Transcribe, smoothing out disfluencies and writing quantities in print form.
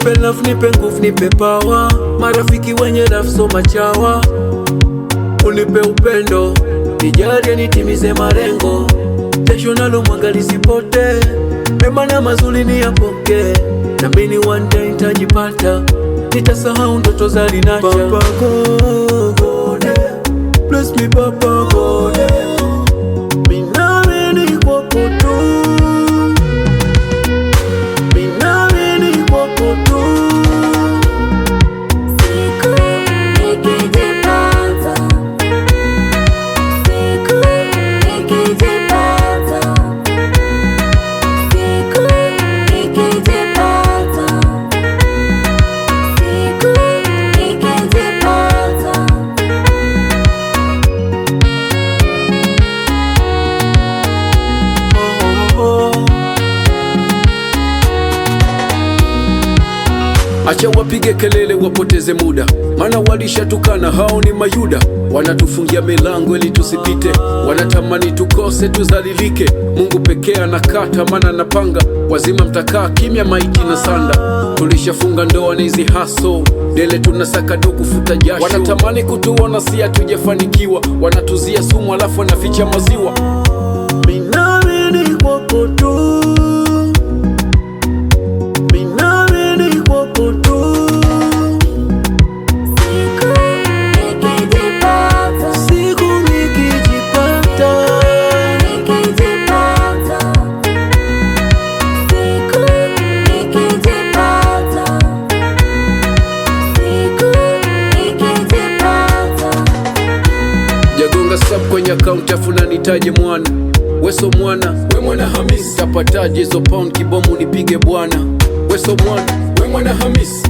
Nipe love, nipe nguvu, nipe power, marafiki wenye love so machawa. Unipe upendo, nijalie nitimize malengo, jasho nalo mwanga lisipote, mema na mazuri niyapoke, na mimi one day nitajipata, nitasahau ndoto za linacha. Papa God, bless me Papa God, mimi naamini kwako tu, mimi naamini kwako tu. Acha wapige kelele wapoteze muda, maana walishatukana hao ni Mayuda. Wanatufungia milango ili tusipite, wanatamani tukose tuzalilike. Mungu pekee anakata maana napanga, wazima mtakaa kimya maiti na sanda. Tulishafunga ndoa na hizi haso, dele tunasaka do kufuta jasho. Wanatamani kutuona si hatujafanikiwa, wanatuzia sumu alafu wanaficha maziwa. Mimi naamini kwako tu, sub kwenye account afuna nitaje mwana, weso mwana, we mwana Hamisi. Tapataje zo pound kibomu nipige bwana, weso mwana, we mwana Hamisi.